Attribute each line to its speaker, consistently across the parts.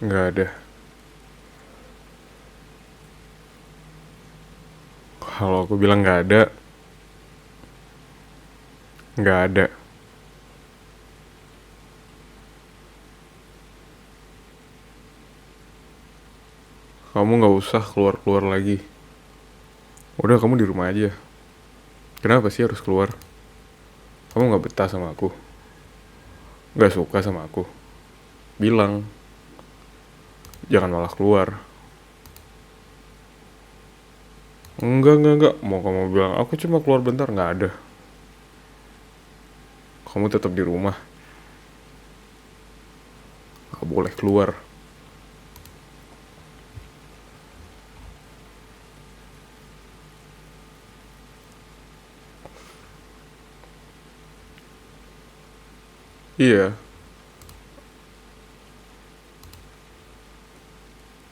Speaker 1: Nggak ada. Kalau aku bilang nggak ada. Kamu nggak usah keluar-keluar lagi. Udah kamu di rumah aja. Kenapa sih harus keluar? Kamu nggak betah sama aku? Nggak suka sama aku? Bilang, jangan malah keluar. Enggak. Mau kamu bilang, aku cuma keluar bentar, nggak ada. Kamu tetap di rumah. Nggak boleh keluar. Iya,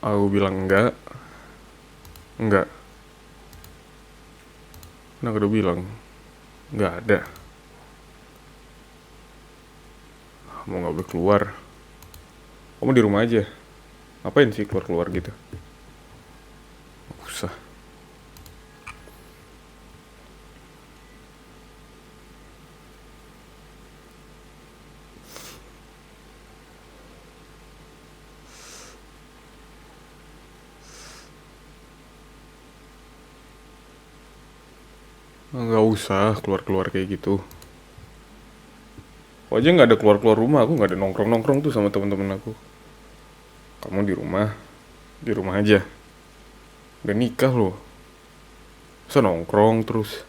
Speaker 1: aku bilang enggak. Nah, aku udah bilang, nggak ada. Mau nggak boleh keluar. Kamu di rumah aja. Ngapain sih keluar-keluar gitu? Nggak usah. Nggak usah keluar-keluar kayak gitu. Aku aja nggak ada keluar-keluar rumah, aku nggak ada nongkrong-nongkrong tuh sama teman-teman aku. Kamu di rumah aja. Udah nikah loh. Masa nongkrong terus.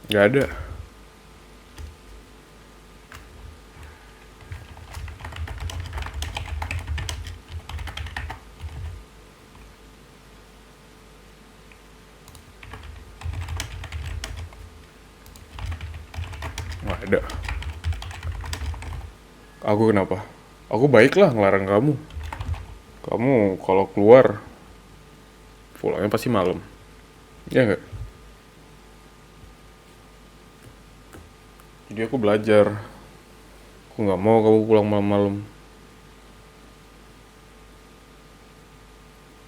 Speaker 1: Nggak ada. Nggak ada. Aku kenapa? Aku baiklah ngelarang kamu. Kamu kalau keluar pulangnya pasti malam. Ya nggak? Jadi aku belajar. Aku nggak mau kamu pulang malam-malam.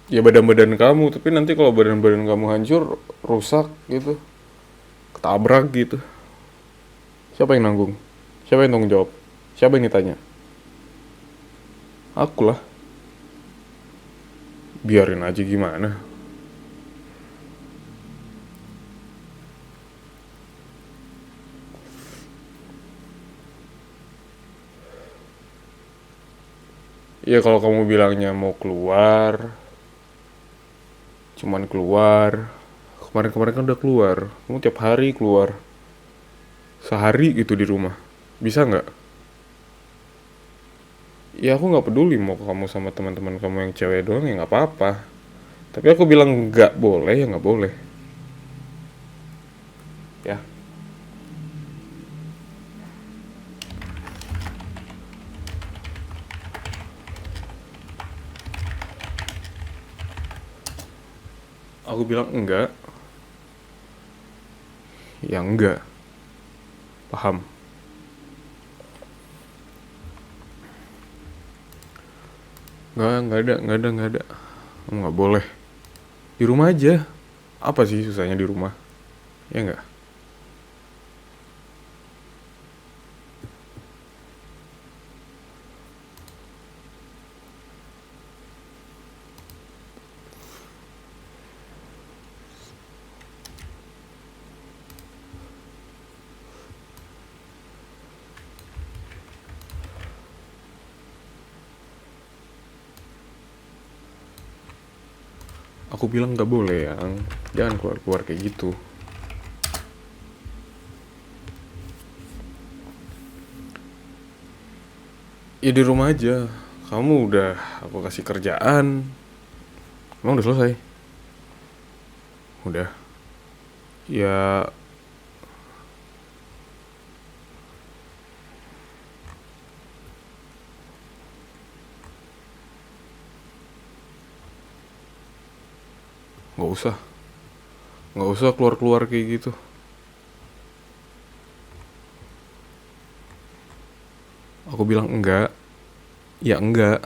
Speaker 1: Ya badan-badan kamu, tapi nanti kalau badan-badan kamu hancur, rusak gitu, ketabrak gitu. Siapa yang nanggung? Siapa yang tanggung jawab? Siapa yang ditanya? Aku lah. Biarin aja gimana. Ya kalau kamu bilangnya mau keluar, cuman keluar. Kemarin-kemarin kan udah keluar. Kamu tiap hari keluar. Sehari gitu di rumah. Bisa nggak? Ya aku nggak peduli mau kamu sama teman-teman kamu yang cewek doang ya nggak apa-apa. Tapi aku bilang nggak boleh ya nggak boleh. Ya, aku bilang enggak. Ya enggak. Paham? Nggak ada. Kamu nggak boleh. Di rumah aja. Apa sih susahnya di rumah? Ya nggak? Aku bilang nggak boleh ya. Jangan keluar-keluar kayak gitu. Ya di rumah aja. Kamu udah aku kasih kerjaan. Emang udah selesai? Udah. Ya nggak usah. Nggak usah keluar-keluar kayak gitu. Aku bilang enggak. Ya enggak.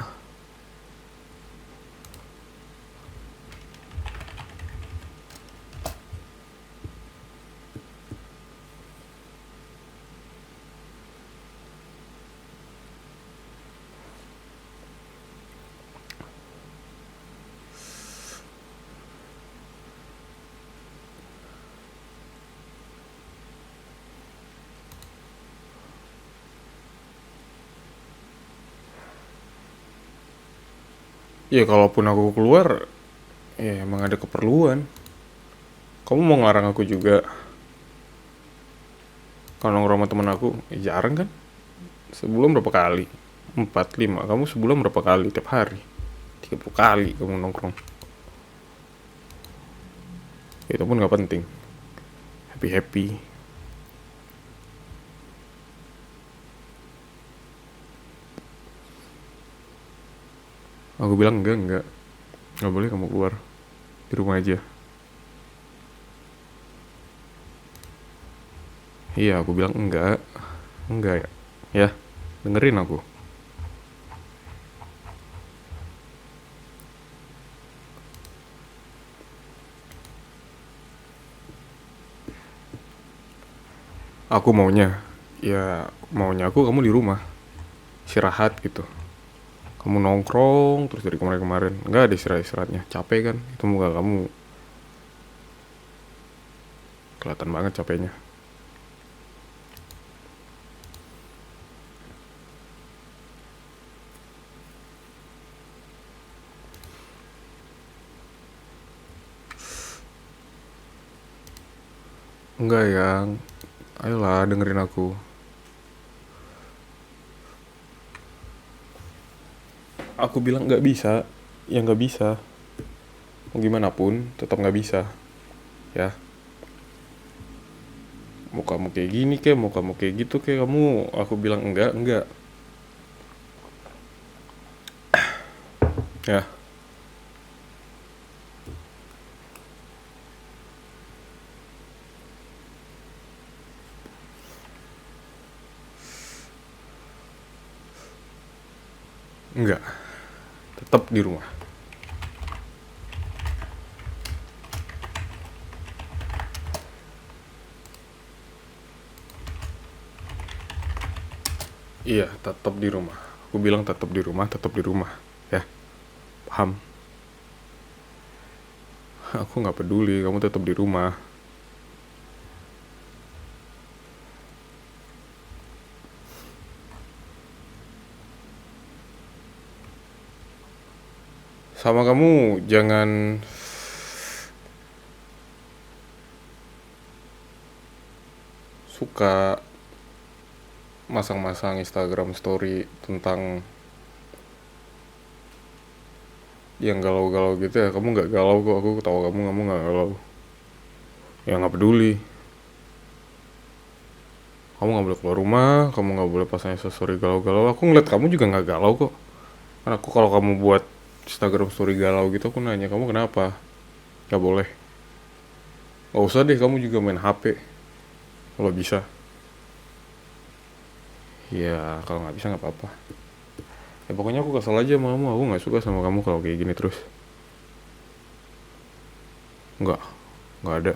Speaker 1: Ya kalaupun aku keluar, ya emang ada keperluan. Kamu mau ngelarang aku juga? Kalau nongkrong sama temen aku, ya jarang kan? Sebulan berapa kali? 4, 5. Kamu sebulan berapa kali? Tiap hari. 30 kali kamu nongkrong. Itu pun gak penting. Happy-happy. Aku bilang enggak. Gak boleh kamu keluar. Di rumah aja. Iya, aku bilang enggak. Enggak ya. Ya, dengerin aku. Aku maunya, ya maunya aku kamu di rumah. Istirahat gitu. Kamu nongkrong terus dari kemarin-kemarin. Enggak ada istirahat-istirahatnya. Capek kan? Itu muka kamu kelihatan banget capeknya. Enggak yang, ayolah dengerin aku. Aku bilang nggak bisa, ya nggak bisa. Mau gimana pun, tetap nggak bisa. Ya, mau kamu kayak gini kayak, mau kamu kayak gitu kayak kamu, aku bilang enggak. Ya, enggak. Tetap di rumah. Iya, tetap di rumah. Aku bilang tetap di rumah, tetap di rumah. Ya, paham? Aku nggak peduli, kamu tetap di rumah. Sama kamu jangan suka masang-masang Instagram story tentang yang galau-galau gitu ya. Kamu nggak galau kok, aku tahu kamu nggak galau. Ya nggak peduli. Kamu nggak boleh keluar rumah, kamu nggak boleh pasang story galau-galau. Aku ngeliat kamu juga nggak galau kok. Karena aku kalau kamu buat Instagram story galau gitu, aku nanya kamu kenapa? Nggak boleh. Nggak usah deh, kamu juga main HP kalau bisa. Ya kalau nggak bisa nggak apa-apa. Ya pokoknya aku kesel aja sama kamu. Aku nggak suka sama kamu kalau kayak gini terus. Nggak, nggak ada.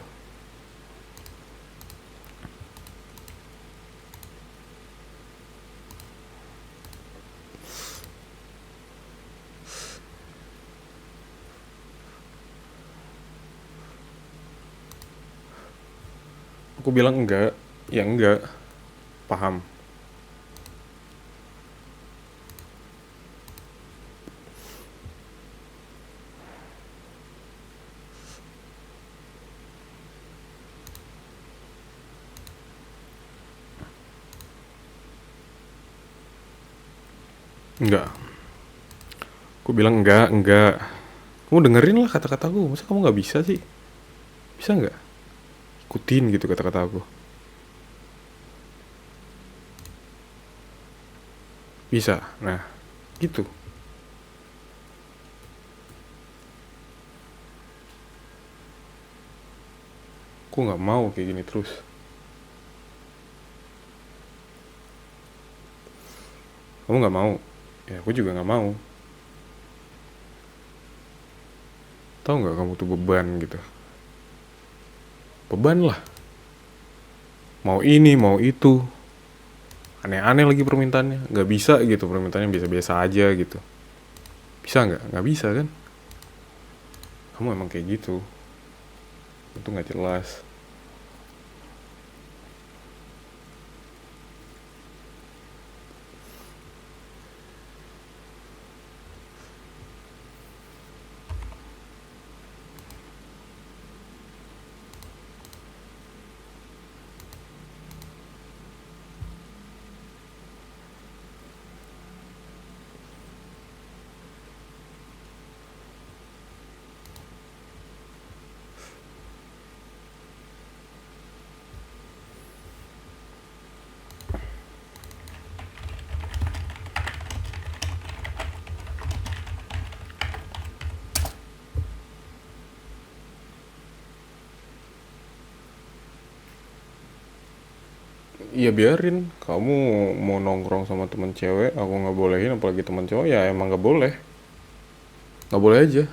Speaker 1: Aku bilang enggak, ya enggak. Paham? Enggak. Aku bilang enggak. Kamu dengerin lah kata-kataku. Masa kamu nggak bisa sih? Bisa nggak? Ikutin gitu kata-kata aku. Bisa. Nah, gitu. Aku nggak mau kayak gini terus. Kamu nggak mau. Ya aku juga nggak mau. Tahu nggak kamu tuh beban gitu. Beban lah. Mau ini, mau itu. Aneh-aneh lagi permintaannya. Nggak bisa gitu permintaannya biasa-biasa aja gitu. Bisa nggak? Nggak bisa kan? Kamu emang kayak gitu. Itu nggak jelas. Iya biarin. Kamu mau nongkrong sama temen cewek, aku nggak bolehin. Apalagi temen cowok ya emang nggak boleh. Nggak boleh aja.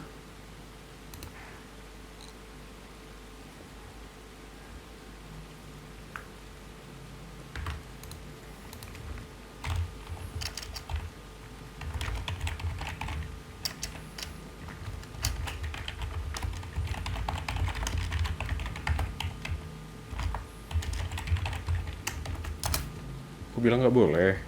Speaker 1: Aku bilang nggak boleh.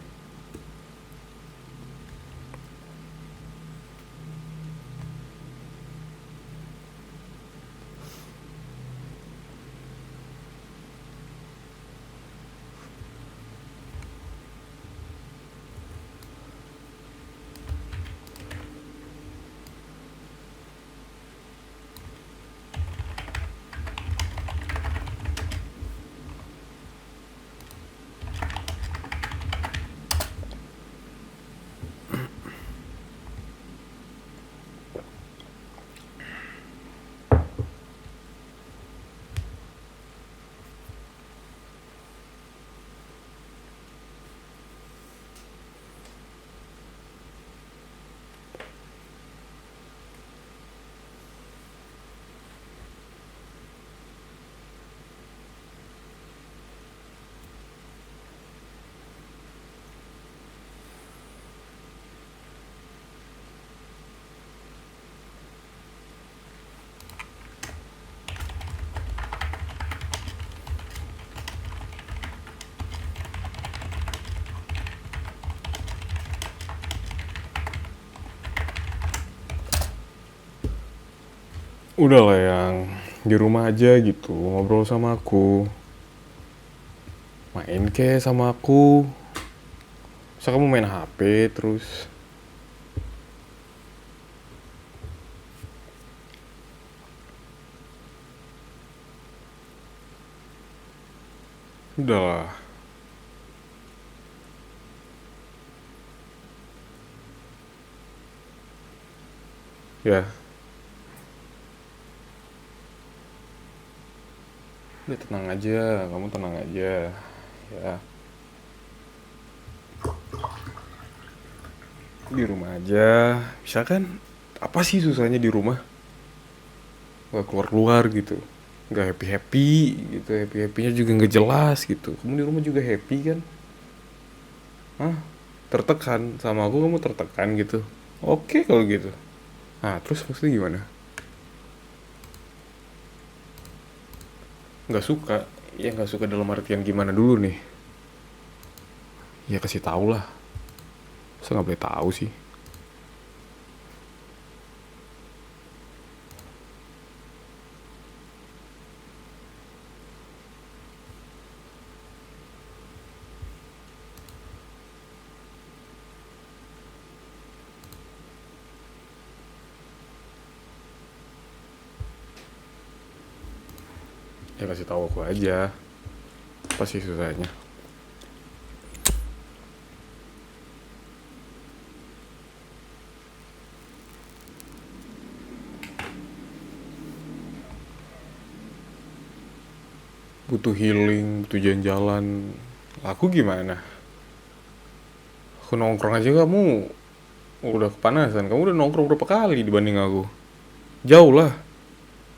Speaker 1: Udah lah yang di rumah aja gitu, ngobrol sama aku. Main ke sama aku. Masa kamu main HP terus? Udah lah. Ya, udah tenang aja, kamu tenang aja. Ya, di rumah aja. Bisa kan? Apa sih susahnya di rumah? Gak keluar-keluar gitu. Gak happy-happy gitu. Happy-happynya juga gak jelas gitu. Kamu di rumah juga happy kan? Hah? Tertekan sama aku, kamu tertekan gitu. Oke kalau gitu. Nah terus maksudnya gimana? Gak suka. Ya gak suka dalam artian gimana dulu nih? Ya kasih tau lah. Masa gak boleh tahu sih? Ya kasih tahu aku aja. Apa sih susahnya? Butuh healing, butuh jalan-jalan. Aku gimana? Aku nongkrong aja kamu Udah kepanasan. Kamu udah nongkrong berapa kali dibanding aku? Jauh lah.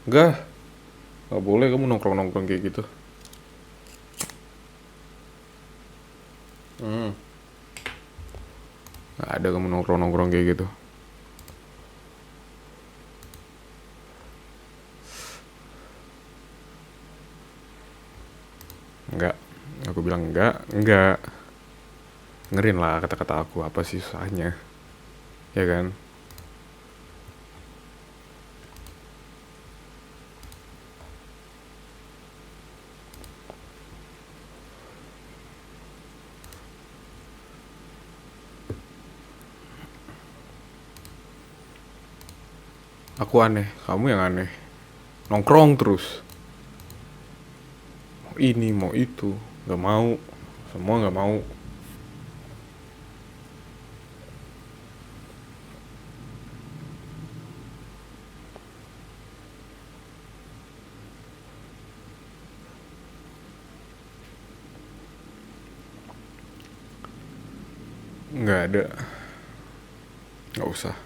Speaker 1: Enggak. Gak boleh kamu nongkrong-nongkrong kayak gitu. Gak ada kamu nongkrong-nongkrong kayak gitu. Enggak. Aku bilang enggak. Enggak. Dengerin lah kata-kata aku. Apa sih susahnya? Ya kan? Aku aneh. Kamu yang aneh. Nongkrong terus. Mau ini, mau itu. Gak mau. Semua gak mau. Gak ada. Gak usah.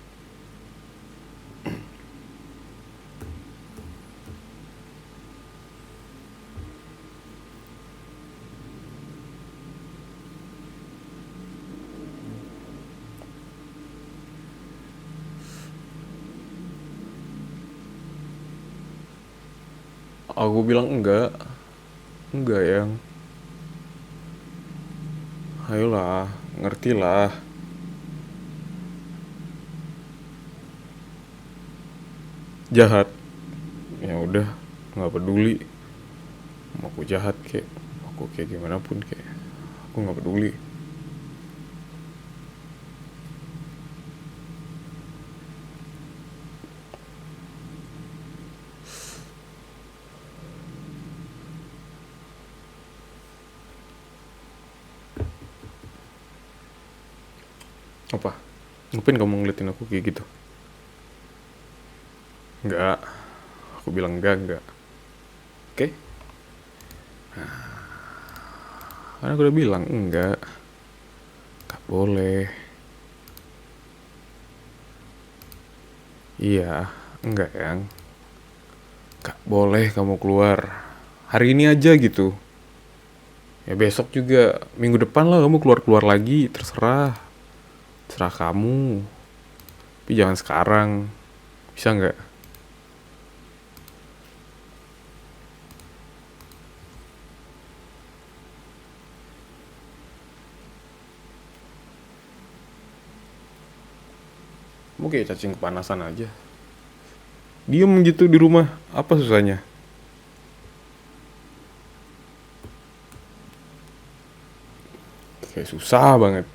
Speaker 1: Aku bilang enggak. Enggak yang. Ayolah. Ngertilah. Jahat. Ya udah. Gak peduli. Mau aku jahat kek. Mau aku kayak gimana pun kek. Aku gak peduli. Apa? Ngapain kamu ngeliatin aku kayak gitu? Enggak. Aku bilang enggak. Oke? Karena aku udah bilang enggak. Gak boleh. Iya. Enggak yang. Gak boleh kamu keluar. Hari ini aja gitu. Ya besok juga. Minggu depan lah kamu keluar-keluar lagi. Terserah. Terserah kamu. Tapi jangan sekarang. Bisa nggak? Kamu kayak cacing kepanasan aja. Diem gitu di rumah. Apa susahnya? Kayak susah banget.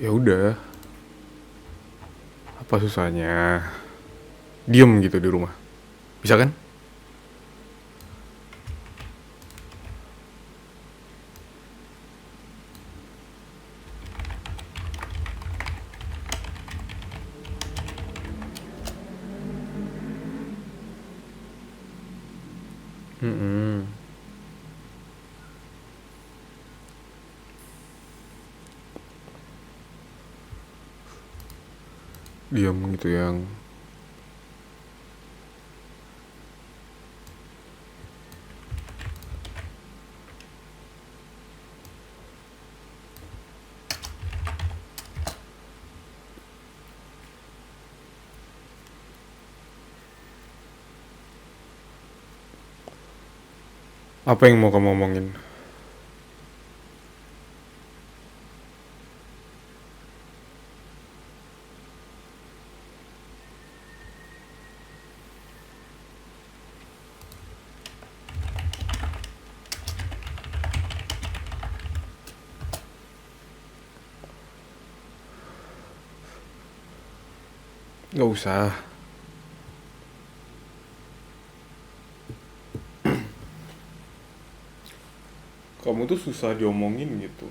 Speaker 1: Ya udah. Apa susahnya? Diem gitu di rumah. Bisa kan? Mm-mm. Diem gitu yang. Apa yang mau kamu omongin? Gak usah. kamu tuh susah diomongin gitu.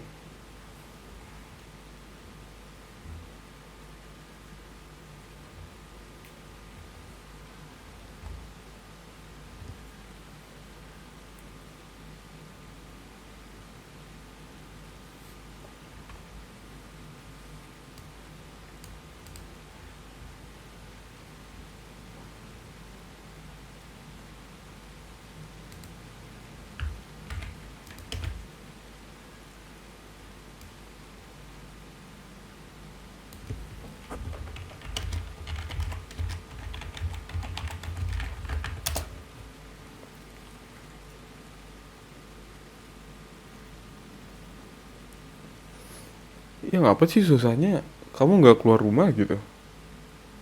Speaker 1: Ya ngapa sih susahnya? Kamu nggak keluar rumah gitu?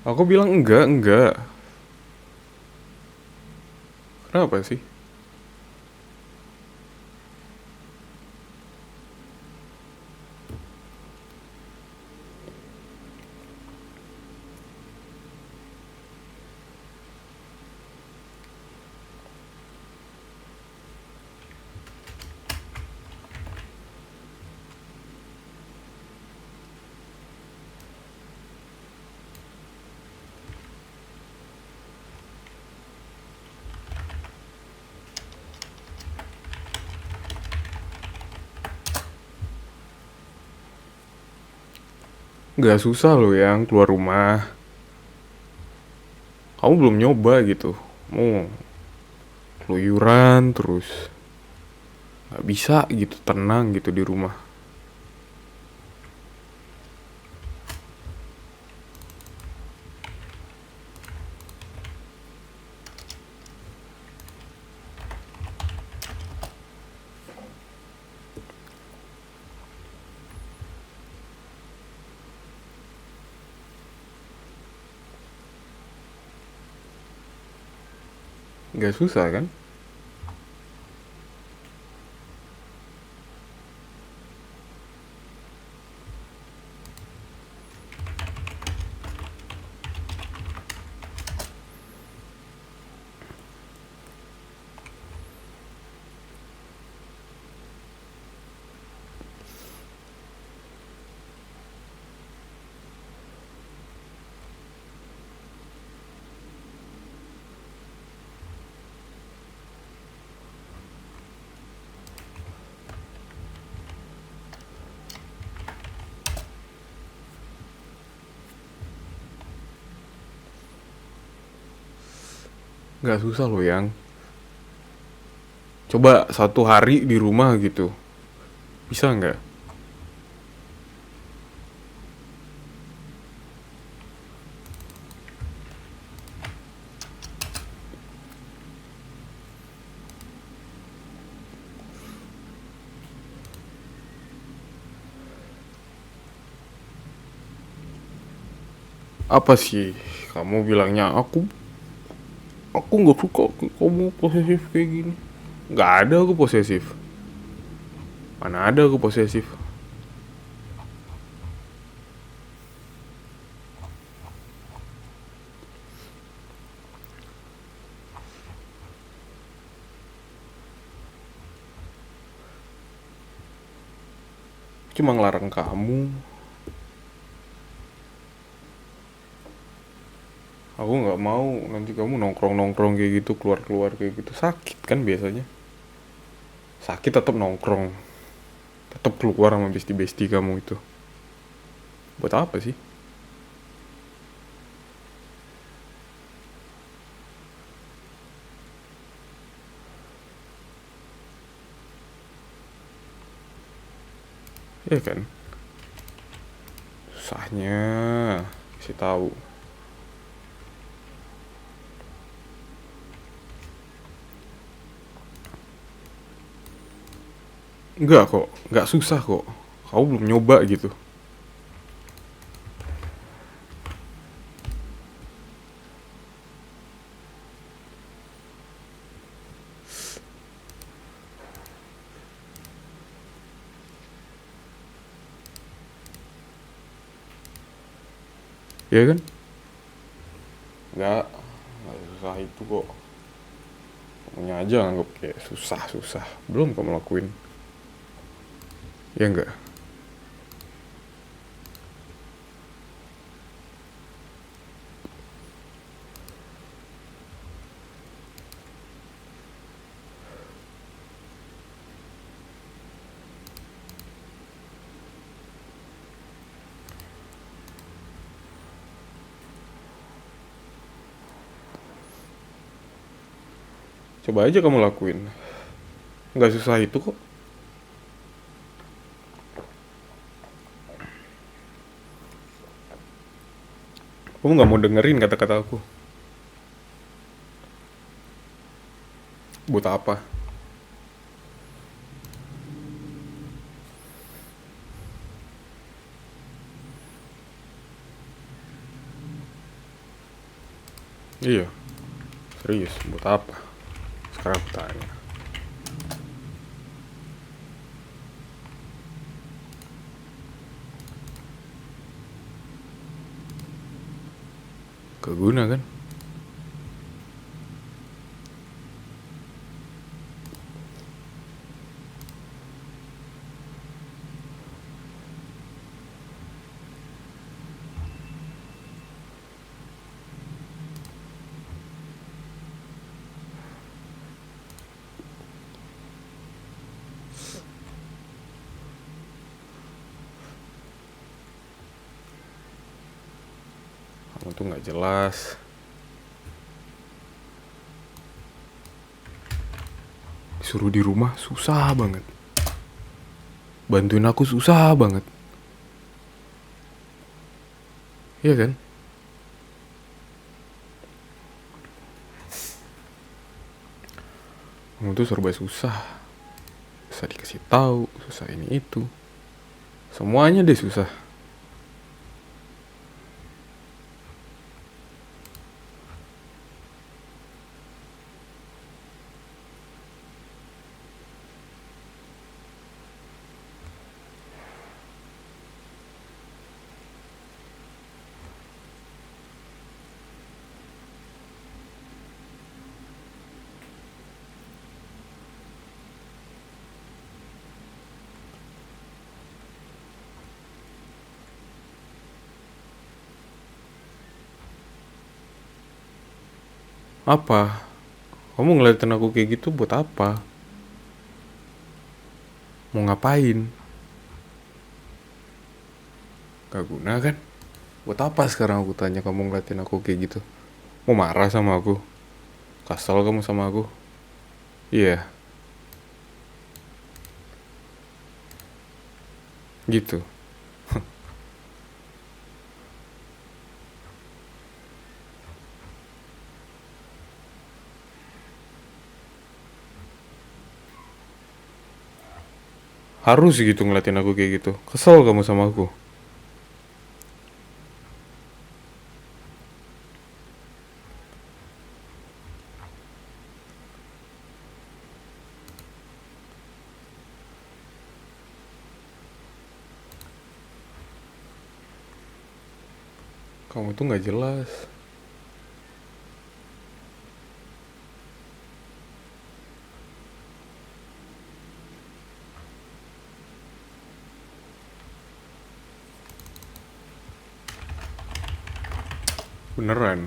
Speaker 1: Aku bilang enggak, enggak. Kenapa sih? Nggak susah loh yang keluar rumah. Kamu belum nyoba gitu. Mau keluyuran terus. Nggak bisa gitu tenang gitu di rumah. Nggak susah kan? Nggak susah loh yang. Coba 1 hari di rumah gitu. Bisa nggak? Apa sih? Kamu bilangnya aku nggak suka kamu posesif kayak gini. Nggak ada aku posesif. Mana ada aku posesif? Cuma ngelarang kamu. Aku nggak mau nanti kamu nongkrong nongkrong kayak gitu, keluar keluar kayak gitu, sakit kan biasanya. Sakit tetap nongkrong, tetap keluar sama besti besti kamu itu. Buat apa sih? Ya kan? Susahnya kasih tahu. Enggak kok, nggak susah kok. Kamu belum nyoba gitu. Ya kan? Nggak susah itu kok. Kamunya aja anggap kayak susah-susah. Belum kamu lakuin. Ya enggak? Coba aja kamu lakuin. Nggak susah itu kok. Kamu nggak mau dengerin kata-kata aku. Buat apa? Iya, serius. Buat apa? Sekarang aku tanya. Keguna kan? Kamu tuh nggak jelas. Disuruh di rumah susah banget. Bantuin aku susah banget. Iya kan? Kamu tuh serba susah. Susah dikasih tahu, susah ini itu. Semuanya deh susah. Apa? Kamu ngeliatin aku kayak gitu buat apa? Mau ngapain? Gak guna kan? Buat apa sekarang aku tanya kamu ngeliatin aku kayak gitu? Mau marah sama aku? Kesel kamu sama aku? Iya, gitu. Harus gitu ngeliatin aku kayak gitu. Kesel kamu sama aku? Kamu tuh nggak jelas. Beneran.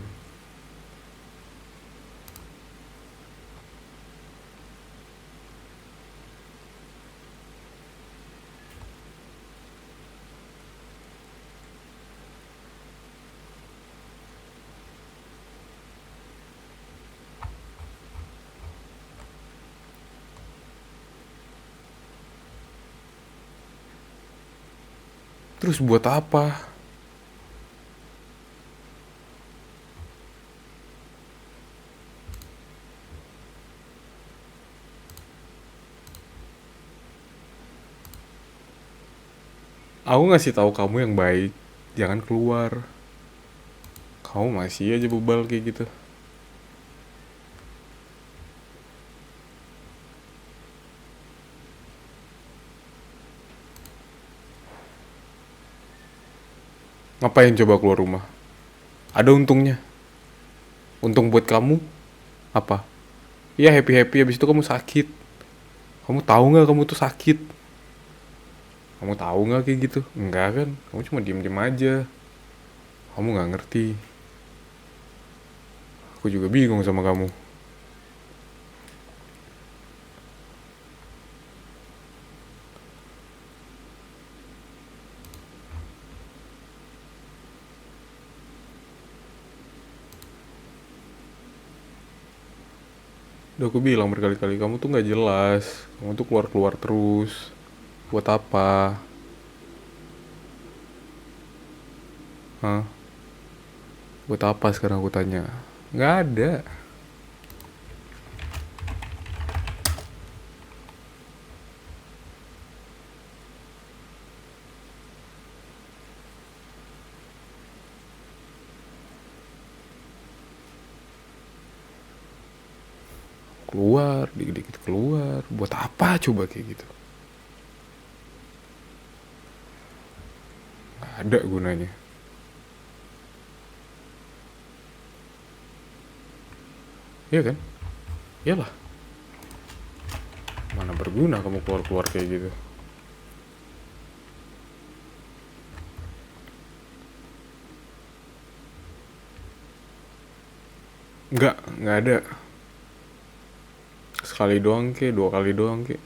Speaker 1: Terus buat apa? Aku ngasih tahu kamu yang baik. Jangan keluar. Kamu masih aja bebal kayak gitu. Ngapain coba keluar rumah? Ada untungnya. Untung buat kamu apa? Ya happy happy, habis itu kamu sakit. Kamu tahu nggak kamu tuh sakit? Kamu tahu nggak kayak gitu? Enggak kan? Kamu cuma diem-diem aja. Kamu nggak ngerti. Aku juga bingung sama kamu. Udah aku bilang berkali-kali, kamu tuh nggak jelas. Kamu tuh keluar-keluar terus. Buat apa? Hah? Buat apa sekarang aku tanya? Nggak ada. Keluar, dikit-dikit keluar. Buat apa coba kayak gitu? Nggak ada gunanya. Iya kan? Iyalah. Mana berguna kamu keluar-keluar kayak gitu? Nggak ada. Sekali doang ke, dua kali doang ke.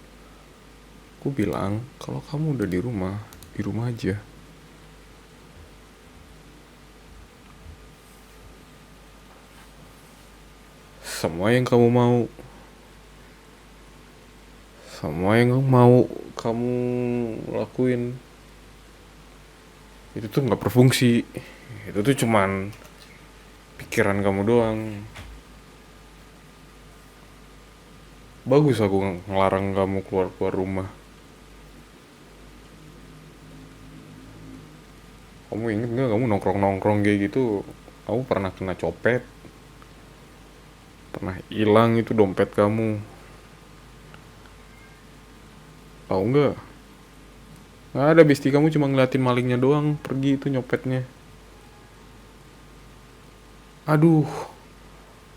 Speaker 1: Aku bilang, kalau kamu udah di rumah aja. Semua yang kamu mau, semua yang kamu mau, kamu lakuin. Itu tuh nggak berfungsi. Itu tuh cuman pikiran kamu doang. Bagus aku ngelarang kamu keluar-keluar rumah. Kamu inget nggak kamu nongkrong-nongkrong kayak gitu? Kamu pernah kena copet, pernah hilang itu dompet kamu. Tahu nggak? Nggak ada, besti kamu cuma ngeliatin malingnya doang pergi itu nyopetnya. Aduh,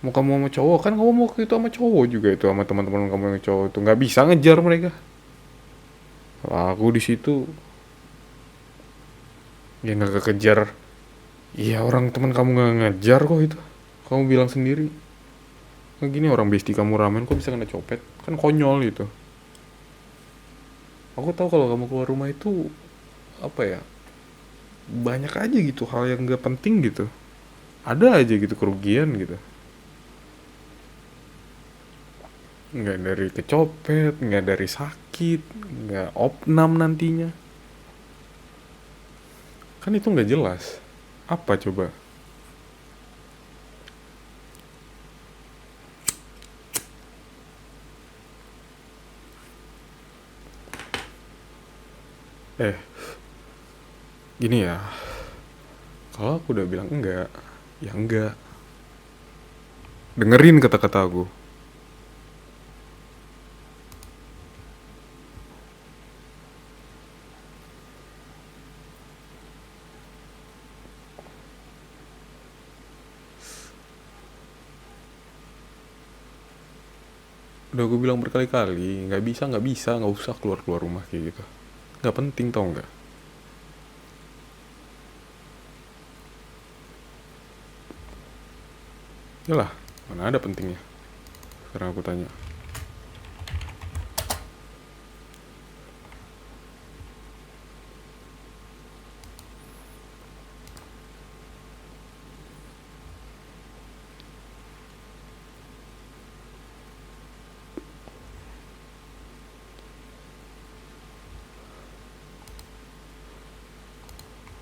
Speaker 1: mau kamu sama cowok kan, kamu mau itu sama cowok juga, itu sama teman-teman kamu yang cowok itu nggak bisa ngejar mereka. Kalau aku di situ ya nggak kekejar. Iya, orang teman kamu nggak ngejar kok itu. Kamu bilang sendiri. Nah, gini orang besti kamu ramen kok bisa kena copet? Kan konyol itu. Aku tahu kalau kamu keluar rumah itu apa ya? Banyak aja gitu hal yang nggak penting gitu. Ada aja gitu kerugian gitu. Nggak dari kecopet, nggak dari sakit, nggak opnam nantinya. Kan itu nggak jelas. Apa coba? Eh, gini ya. Kalau aku udah bilang enggak, ya enggak. Dengerin kata-kata aku. Udah aku bilang berkali-kali, nggak bisa, nggak usah keluar-keluar rumah kayak gitu. Nggak penting tau nggak? Yalah, mana ada pentingnya? Sekarang aku tanya.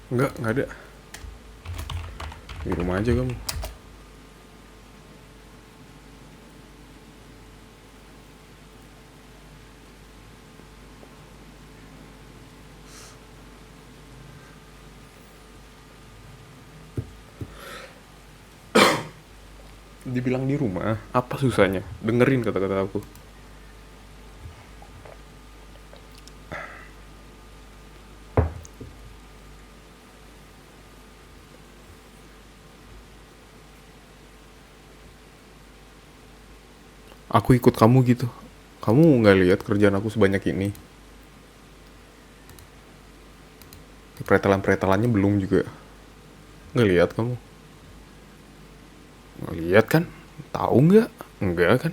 Speaker 1: Nggak ada. Di rumah aja kamu. Dibilang di rumah, apa susahnya? Dengerin kata-kata aku. Aku ikut kamu gitu. Kamu nggak lihat kerjaan aku sebanyak ini? Pretelan-pretelannya belum juga. Nggak lihat kamu? Nggak lihat kan? Tahu nggak? Enggak kan?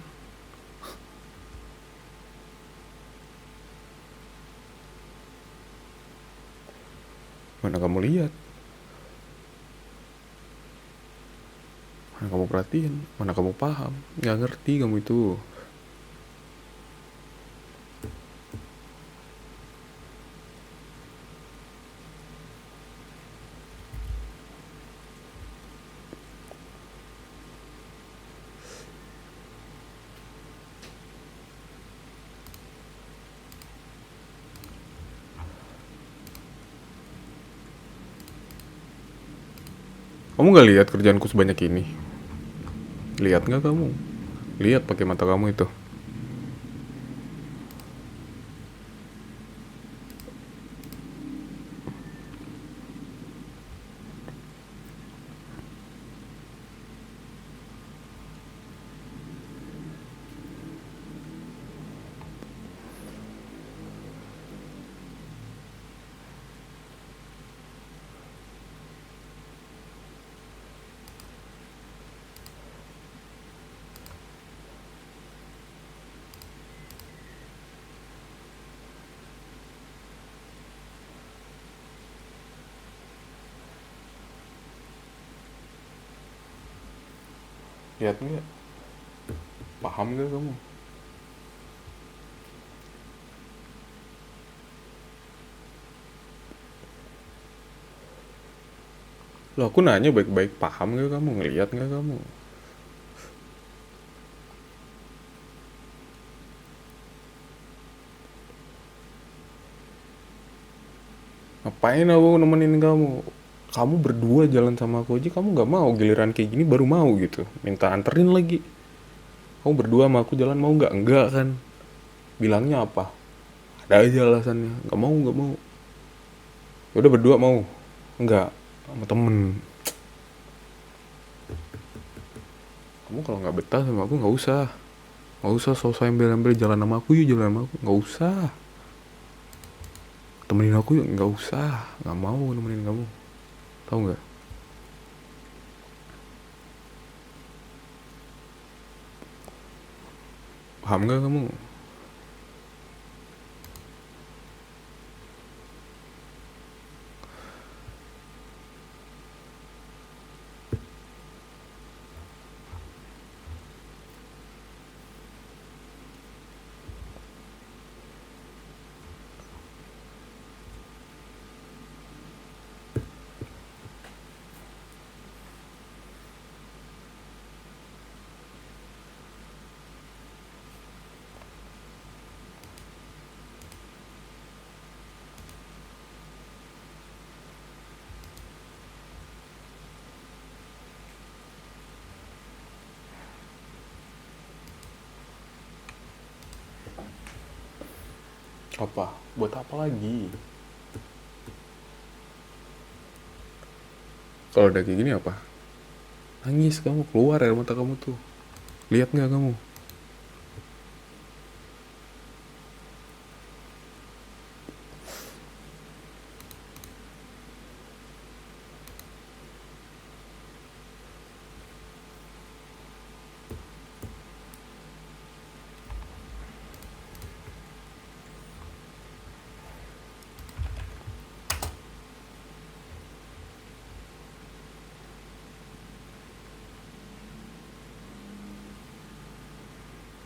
Speaker 1: Mana kamu lihat? Mana kamu perhatiin? Mana kamu paham? Nggak ngerti kamu itu. Kamu nggak lihat kerjaanku sebanyak ini? Lihat nggak kamu? Lihat pakai mata kamu itu. Lihat nggak? Paham nggak kamu? Loh, aku nanya baik-baik, paham nggak kamu? Ngelihat nggak kamu? Ngapain aku nemenin kamu? Kamu berdua jalan sama aku aja kamu nggak mau, giliran kayak gini baru mau gitu. Minta anterin lagi. Kamu berdua sama aku jalan mau nggak? Enggak kan? Bilangnya apa? Ada aja alasannya. Nggak mau, nggak mau. Ya udah berdua mau? Enggak. Sama temen. Kamu kalau nggak betah sama aku nggak usah. Nggak usah sosok ambil-ambil jalan sama aku, yuk jalan sama aku. Nggak usah. Temenin aku yuk, nggak usah. Nggak mau nemenin kamu. Tahu nggak? Paham nggak kamu? Apa? Buat apa lagi? Kalau udah kayak gini apa? Nangis kamu, keluar air mata kamu tuh. Lihat nggak kamu?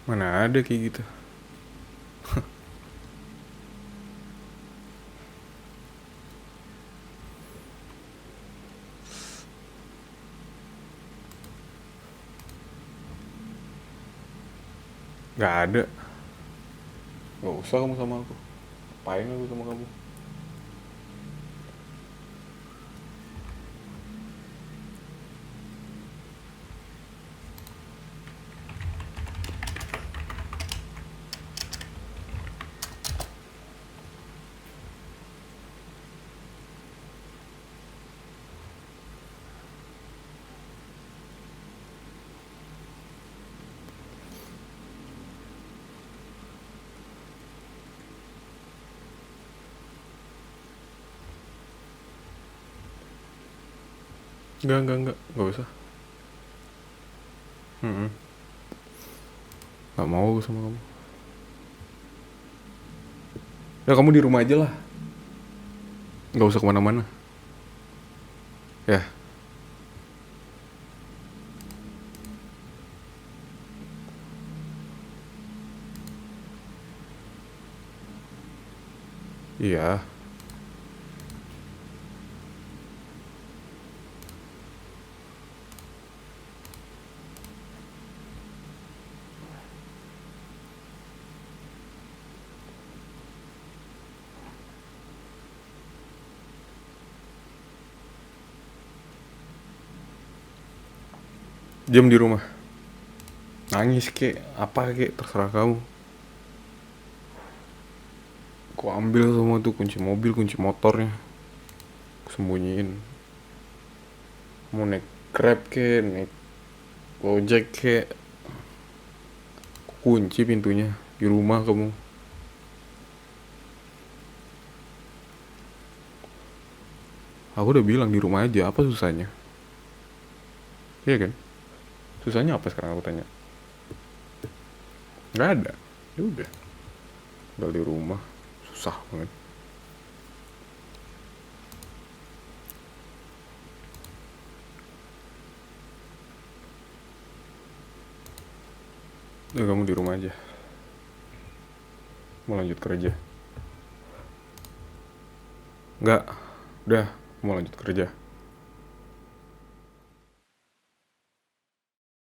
Speaker 1: Mana ada kayak gitu? Nggak ada. Nggak usah kamu sama aku. Ngapain aku sama kamu? Nggak usah. Mm-mm. Nggak mau sama kamu. Ya kamu di rumah aja lah, nggak usah kemana-mana. Ya, iya. Diam di rumah, nangis kek, apa kek, terserah kamu. Aku ambil semua tuh kunci mobil, kunci motornya, aku sembunyiin. Mau naik Grab kek, naik Gojek kek, aku kunci pintunya di rumah kamu. Aku udah bilang di rumah aja, apa susahnya? Iya kan? Susahnya apa sekarang aku tanya? Nggak ada. Ya udah, tinggal di rumah. Susah banget. Udah kamu di rumah aja. Mau lanjut kerja? Nggak. Udah, mau lanjut kerja.